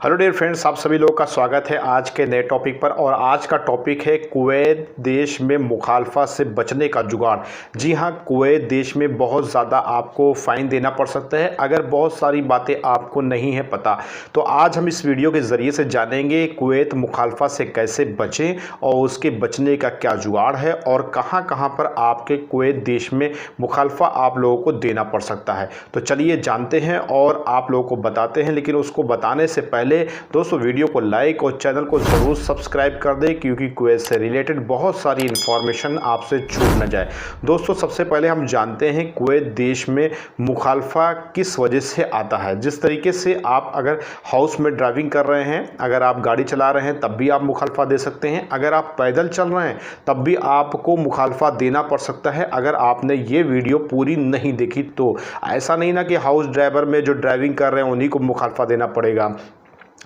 Hello dear friends, आप सभी लोगों का स्वागत है आज के नए टॉपिक पर। और आज का टॉपिक है कुवैत देश में मुखालफा से बचने का जुगाड़। जी हाँ, कुवैत देश में बहुत ज़्यादा आपको फ़ाइन देना पड़ सकता है अगर बहुत सारी बातें आपको नहीं है पता। तो आज हम इस वीडियो के ज़रिए से जानेंगे कुवैत मुखालफा से कैसे बचें और उसके बचने का क्या जुगाड़ है और कहाँ कहाँ पर आपके कुवैत देश में मुखालफा आप लोगों को देना पड़ सकता है। तो चलिए जानते हैं और आप लोगों को बताते हैं। लेकिन उसको बताने से पहले दोस्तों वीडियो को लाइक और चैनल को ज़रूर सब्सक्राइब कर दें, क्योंकि कुवैत से रिलेटेड बहुत सारी इंफॉर्मेशन आपसे छूट न जाए। दोस्तों सबसे पहले हम जानते हैं कुवैत देश में मुखालफा किस वजह से आता है। जिस तरीके से आप अगर हाउस में ड्राइविंग कर रहे हैं, अगर आप गाड़ी चला रहे हैं तब भी आप मुखालफा दे सकते हैं। अगर आप पैदल चल रहे हैं तब भी आपको मुखालफा देना पड़ सकता है अगर आपने ये वीडियो पूरी नहीं देखी तो। ऐसा नहीं ना कि हाउस ड्राइवर में जो ड्राइविंग कर रहे हैं उन्हीं को मुखालफा देना पड़ेगा,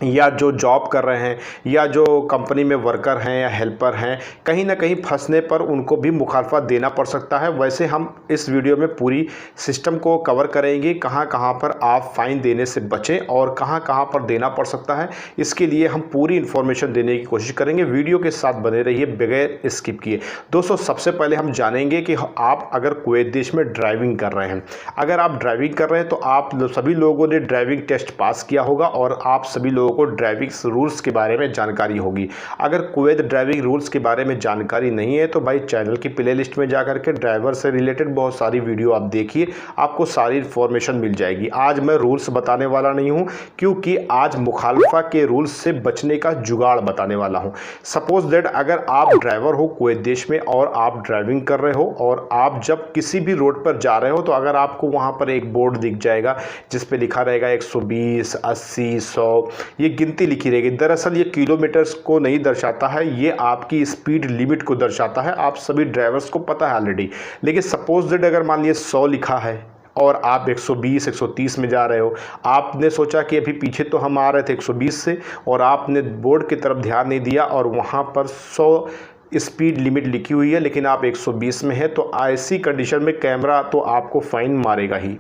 या जो जॉब कर रहे हैं या जो कंपनी में वर्कर हैं या हेल्पर हैं, कहीं ना कहीं फंसने पर उनको भी मुखालफा देना पड़ सकता है। वैसे हम इस वीडियो में पूरी सिस्टम को कवर करेंगे, कहां कहां पर आप फ़ाइन देने से बचें और कहां कहां पर देना पड़ सकता है। इसके लिए हम पूरी इन्फॉर्मेशन देने की कोशिश करेंगे। वीडियो के साथ बने रहिए बगैर स्किप किए। दोस्तों सबसे पहले हम जानेंगे कि आप अगर कुवैत देश में ड्राइविंग कर रहे हैं, अगर आप ड्राइविंग कर रहे हैं तो आप सभी लोगों ने ड्राइविंग टेस्ट पास किया होगा और आप सभी लोगों को ड्राइविंग रूल्स के बारे में जानकारी होगी। अगर कुवैत ड्राइविंग रूल्स के बारे में जानकारी नहीं है तो भाई चैनल की प्लेलिस्ट में जाकर के ड्राइवर से रिलेटेड बहुत सारी वीडियो आप देखिए, आपको सारी इन्फॉर्मेशन मिल जाएगी। आज मैं रूल्स बताने वाला नहीं हूं, क्योंकि आज मुखालफा के रूल्स से बचने का जुगाड़ बताने वाला हूं। सपोज दैट अगर आप ड्राइवर हो कुवैत देश में और आप ड्राइविंग कर रहे हो और आप जब किसी भी रोड पर जा रहे हो तो अगर आपको वहां पर एक बोर्ड दिख जाएगा जिस पे लिखा रहेगा 120, 80, 100, ये गिनती लिखी रहेगी। दरअसल ये किलोमीटर्स को नहीं दर्शाता है, ये आपकी स्पीड लिमिट को दर्शाता है। आप सभी ड्राइवर्स को पता है ऑलरेडी। लेकिन सपोज दैट अगर मान लीजिए 100 लिखा है और आप 120, 130 में जा रहे हो, आपने सोचा कि अभी पीछे तो हम आ रहे थे 120 से और आपने बोर्ड की तरफ ध्यान नहीं दिया और वहाँ पर 100 स्पीड लिमिट लिखी हुई है लेकिन आप 120 में है, तो ऐसी कंडीशन में कैमरा तो आपको फ़ाइन मारेगा ही।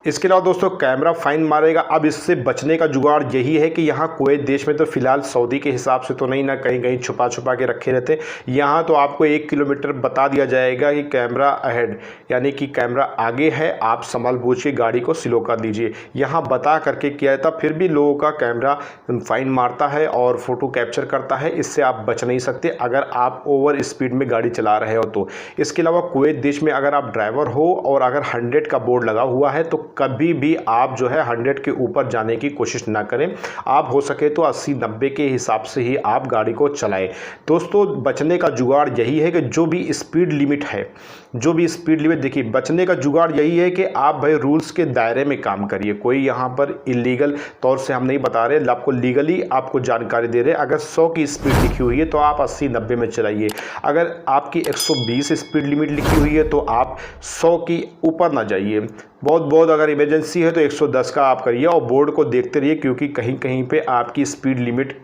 इसके अलावा दोस्तों कैमरा फ़ाइन मारेगा। अब इससे बचने का जुगाड़ यही है कि यहाँ कुवैत देश में तो फ़िलहाल सऊदी के हिसाब से तो नहीं ना, कहीं कहीं छुपा छुपा के रखे रहते। यहाँ तो आपको 1 किलोमीटर बता दिया जाएगा कि कैमरा अहेड, यानी कि कैमरा आगे है, आप संभल बूझ के गाड़ी को स्लो कर दीजिए। यहाँ बता करके किया जाता, फिर भी लोगों का कैमरा फ़ाइन मारता है और फ़ोटो कैप्चर करता है। इससे आप बच नहीं सकते अगर आप ओवर स्पीड में गाड़ी चला रहे हो तो। इसके अलावा कुवैत देश में अगर आप ड्राइवर हो और अगर 100 का बोर्ड लगा हुआ है तो कभी भी आप जो है 100 के ऊपर जाने की कोशिश ना करें। आप हो सके तो 80-90 के हिसाब से ही आप गाड़ी को चलाएं। दोस्तों बचने का जुगाड़ यही है कि जो भी स्पीड लिमिट है, जो भी स्पीड लिमिट, देखिए बचने का जुगाड़ यही है कि आप भाई रूल्स के दायरे में काम करिए। कोई यहाँ पर इलीगल तौर से हम नहीं बता रहे, आपको लीगली आपको जानकारी दे रहे हैं। अगर 100 की स्पीड लिखी हुई है तो आप 80-90 में चलाइए। अगर आपकी 120 स्पीड लिमिट लिखी हुई है तो आप 100 की ऊपर ना जाइए। बहुत अगर इमरजेंसी है तो 110 का आप करिए और बोर्ड को देखते रहिए, क्योंकि कहीं कहीं पे आपकी स्पीड लिमिट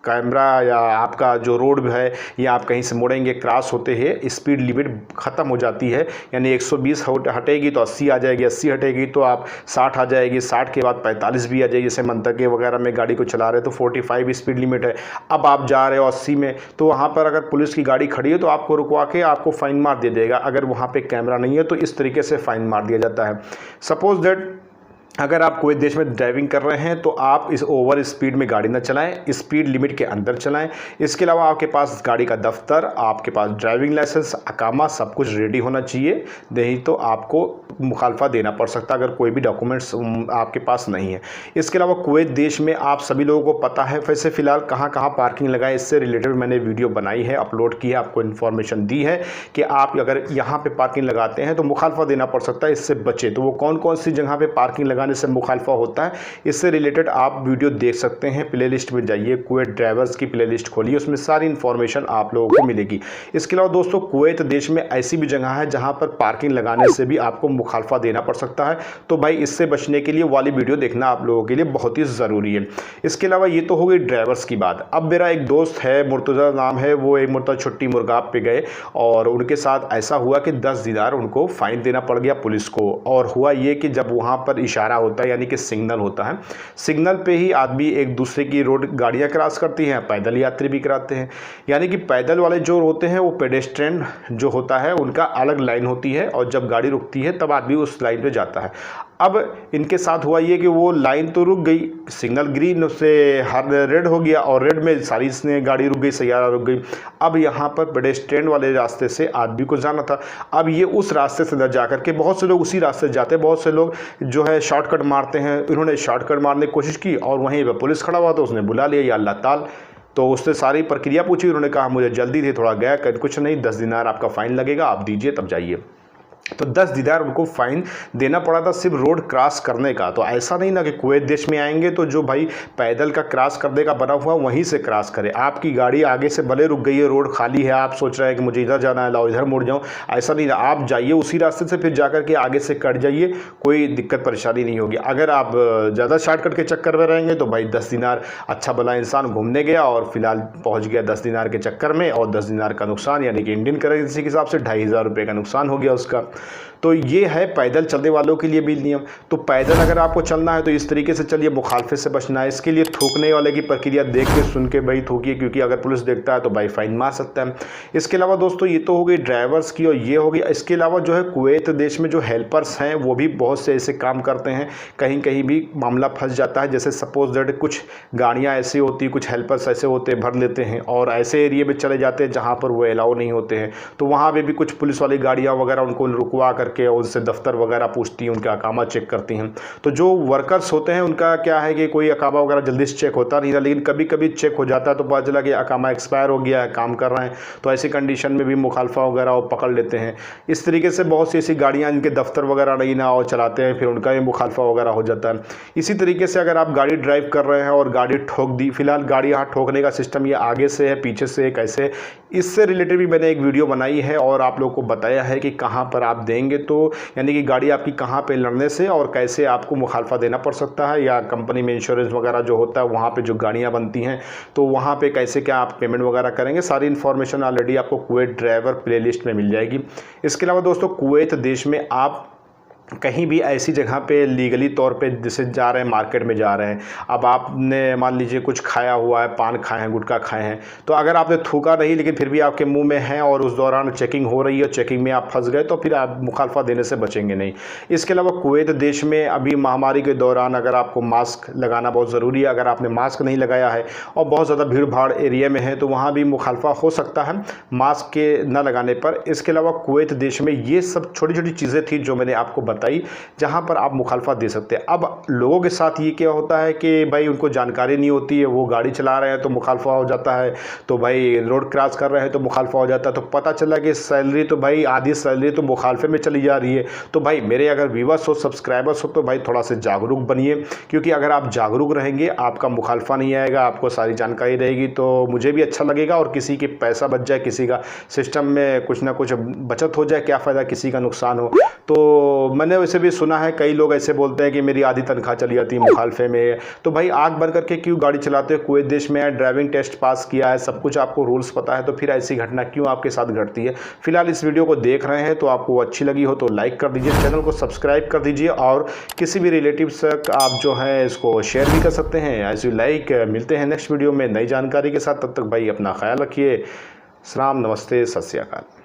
कैमरा या आपका जो रोड है या आप कहीं से मुड़ेंगे क्रॉस होते हैं स्पीड लिमिट ख़त्म हो जाती है। यानी 120 हटेगी तो 80 आ जाएगी, 80 हटेगी तो आप 60 आ जाएगी, 60 के बाद 45 भी आ जाएगी। जैसे मंतके वगैरह में गाड़ी को चला रहे तो 45 स्पीड लिमिट है, अब आप जा रहे हो 80 में, तो वहाँ पर अगर पुलिस की गाड़ी खड़ी है तो आपको रुकवा के आपको फ़ाइन मार दिया जाएगा। अगर वहाँ पर कैमरा नहीं है तो इस तरीके से फ़ाइन मार दिया जाता है। सपोज दैट अगर आप कुवैत देश में ड्राइविंग कर रहे हैं तो आप इस ओवर स्पीड में गाड़ी ना चलाएं, स्पीड लिमिट के अंदर चलाएं। इसके अलावा आपके पास गाड़ी का दफ्तर, आपके पास ड्राइविंग लाइसेंस, अकामा सब कुछ रेडी होना चाहिए, नहीं तो आपको मुखालफा देना पड़ सकता है अगर कोई भी डॉक्यूमेंट्स आपके पास नहीं है। इसके अलावा कुवैत देश में आप सभी लोगों को पता है वैसे फ़िलहाल कहाँ कहाँ पार्किंग लगाए, इससे रिलेटेड मैंने वीडियो बनाई है, अपलोड की है, आपको इन्फॉर्मेशन दी है कि आप अगर यहाँ पर पार्किंग लगाते हैं तो मुखालफा देना पड़ सकता है, इससे बचे। तो वो कौन कौन सी जगह पर पार्किंग लगाने से मुखालफा होता है, इससे रिलेटेड आप वीडियो देख सकते हैं। प्लेलिस्ट में जाइए, कुवैत ड्राइवर्स की प्लेलिस्ट खोलिए, उसमें सारी इन्फॉर्मेशन आप लोगों को मिलेगी। इसके अलावा दोस्तों कुवैत देश में ऐसी भी जगह है जहां पर पार्किंग लगाने से भी आपको मुखालफा देना पड़ सकता है। तो भाई इससे बचने के लिए वाली वीडियो देखना आप लोगों के लिए बहुत ही ज़रूरी है। इसके अलावा ये तो हो गई ड्राइवर्स की बात। अब मेरा एक दोस्त है, मुर्तज़ा नाम है, वो एक मरतबा छुट्टी मुर्गाब पे गए और उनके साथ ऐसा हुआ कि 10 दीनार उनको फ़ाइन देना पड़ गया पुलिस को। और हुआ ये कि जब वहाँ पर इशारा इशारा होता है, यानी कि सिग्नल होता है। सिग्नल पे ही आदमी एक दूसरे की रोड गाड़ियाँ क्रॉस करती हैं, पैदल यात्री भी कराते हैं। यानी कि पैदल वाले जो होते हैं वो पेडेस्ट्रियन जो होता है उनका अलग लाइन होती है, और जब गाड़ी रुकती है तब आदमी उस लाइन पे जाता है। अब इनके साथ हुआ ये कि वो लाइन तो रुक गई, सिग्नल ग्रीन से हर रेड हो गया, और रेड में सारी गाड़ी रुक गई, सैयारा रुक गई। अब यहाँ पर पेडेस्ट्रियन वाले रास्ते से आदमी को जाना था। अब ये उस रास्ते से न जा करके, बहुत से लोग उसी रास्ते से जाते हैं, बहुत से लोग जो है शॉर्टकट मारते हैं। इन्होंने शॉर्टकट मारने की कोशिश की और वहीं पर पुलिस खड़ा हुआ तो उसने बुला लिया, या अल्लाह ताल। तो उससे सारी प्रक्रिया पूछी, उन्होंने कहा मुझे जल्दी थी, थोड़ा गया, कुछ नहीं, 10 दिनार आपका फ़ाइन लगेगा, आप दीजिए तब जाइए। तो 10 दिनार उनको फ़ाइन देना पड़ा था सिर्फ रोड क्रॉस करने का। तो ऐसा नहीं ना कि कुवैत देश में आएंगे तो जो भाई पैदल का क्रॉस करने का बना हुआ वहीं से क्रॉस करे। आपकी गाड़ी आगे से भले रुक गई है, रोड खाली है, आप सोच रहे हैं कि मुझे इधर जाना है, लाओ इधर मुड़ जाऊँ, ऐसा नहीं ना। आप जाइए उसी रास्ते से, फिर जाकर के आगे से कट जाइए, कोई दिक्कत परेशानी नहीं होगी। अगर आप ज़्यादा शॉर्टकट के चक्कर में रहेंगे तो भाई 10 दिनार, अच्छा भला इंसान घूमने गया और फिलहाल पहुँच गया 10 दिनार के चक्कर में, और 10 दिनार का नुकसान, यानी कि इंडियन करेंसी के हिसाब से 2500 रुपये का नुकसान हो गया उसका। तो ये है पैदल चलने वालों के लिए भी नियम। तो पैदल अगर आपको चलना है तो इस तरीके से चलिए, मुखालफे से बचना है। इसके लिए थूकने वाले की प्रक्रिया देख के सुन के भाई थूकिए, क्योंकि अगर पुलिस देखता है तो भाई फाइन मार सकता है। इसके अलावा दोस्तों ये तो हो गई ड्राइवर्स की और ये हो गई। इसके अलावा जो है कुवैत देश में जो हेल्पर्स हैं वो भी बहुत से ऐसे काम करते हैं, कहीं कहीं भी मामला फंस जाता है। जैसे सपोज दैट कुछ गाड़ियाँ ऐसी होती, कुछ हेल्पर्स ऐसे होते भर लेते हैं और ऐसे एरिया में चले जाते हैं जहाँ पर वो अलाउ नहीं होते हैं। तो वहाँ पर भी कुछ पुलिस वाली गाड़ियाँ वगैरह उनको रुकवा करके उनसे दफ्तर वगैरह पूछती हैं, उनका अकामा चेक करती हैं। तो जो वर्कर्स होते हैं उनका क्या है कि कोई अकामा वगैरह जल्दी से चेक होता नहीं था, लेकिन कभी कभी चेक हो जाता है तो पता चला कि अकामा एक्सपायर हो गया है, काम कर रहे हैं, तो ऐसी कंडीशन में भी मुखालफा वगैरह वो पकड़ लेते हैं। इस तरीके से बहुत सी ऐसी गाड़ियाँ इनके दफ्तर वगैरह नहीं ना और चलाते हैं, फिर उनका भी मुखालफा वगैरह हो जाता है। इसी तरीके से अगर आप गाड़ी ड्राइव कर रहे हैं और गाड़ी ठोक दी, फिलहाल गाड़ी यहाँ ठोकने का सिस्टम ये आगे से है, पीछे से है, कैसे, इससे रिलेटेड भी मैंने एक वीडियो बनाई है और आप लोगों को बताया है कि कहाँ पर आप देंगे, तो यानी कि गाड़ी आपकी कहाँ पे लड़ने से और कैसे आपको मुखालफा देना पड़ सकता है, या कंपनी में इंश्योरेंस वगैरह जो होता है वहाँ पे जो गाड़ियाँ बनती हैं तो वहाँ पे कैसे क्या आप पेमेंट वगैरह करेंगे। सारी इन्फॉर्मेशन ऑलरेडी आपको कुवैत ड्राइवर प्लेलिस्ट में मिल जाएगी। इसके अलावा दोस्तों कुवैत देश में आप कहीं भी ऐसी जगह पे लीगली तौर पे जैसे जा रहे हैं, मार्केट में जा रहे हैं, अब आपने मान लीजिए कुछ खाया हुआ है, पान खाए हैं, गुटखा खाए हैं, तो अगर आपने थूका नहीं लेकिन फिर भी आपके मुंह में है और उस दौरान चेकिंग हो रही है, चेकिंग में आप फंस गए, तो फिर आप मुखालफा देने से बचेंगे नहीं। इसके अलावा कुवैत देश में अभी महामारी के दौरान अगर आपको मास्क लगाना बहुत ज़रूरी है, अगर आपने मास्क नहीं लगाया है और बहुत ज़्यादा भीड़ भाड़ एरिया में है तो वहाँ भी मुखालफा हो सकता है मास्क के न लगाने पर। इसके अलावा कुवैत देश में ये सब छोटी छोटी चीज़ें थी जो मैंने आपको बताई जहां पर आप मुखालफा दे सकते हैं। अब लोगों के साथ ये क्या होता है कि भाई उनको जानकारी नहीं होती है, वो गाड़ी चला रहे हैं तो मुखालफा हो जाता है, तो भाई रोड क्रॉस कर रहे हैं तो मुखालफा हो जाता है, तो पता चला कि सैलरी तो भाई आधी सैलरी तो मुखालफे में चली जा रही है। तो भाई मेरे अगर व्यूअर्स हो, सब्सक्राइबर्स हो, तो भाई थोड़ा सा जागरूक बनिए, क्योंकि अगर आप जागरूक रहेंगे आपका मुखालफा नहीं आएगा, आपको सारी जानकारी रहेगी, तो मुझे भी अच्छा लगेगा और किसी के पैसा बच जाए, किसी का सिस्टम में कुछ ना कुछ बचत हो जाए, क्या फ़ायदा किसी का नुकसान हो। तो मैंने वैसे भी सुना है कई लोग ऐसे बोलते हैं कि मेरी आधी तनख्वाह चली जाती है मुखालफे में। तो भाई आग बंद करके क्यों गाड़ी चलाते हो? कुवैत देश में ड्राइविंग टेस्ट पास किया है, सब कुछ आपको रूल्स पता है, तो फिर ऐसी घटना क्यों आपके साथ घटती है? फिलहाल इस वीडियो को देख रहे हैं तो आपको अच्छी लगी हो तो लाइक कर दीजिए, चैनल को सब्सक्राइब कर दीजिए और किसी भी रिलेटिव्स तक आप जो है इसको शेयर भी कर सकते हैं। एज यू लाइक, मिलते हैं नेक्स्ट वीडियो में नई जानकारी के साथ, तब तक भाई अपना ख्याल रखिए। सलाम, नमस्ते, सत श्री अकाल।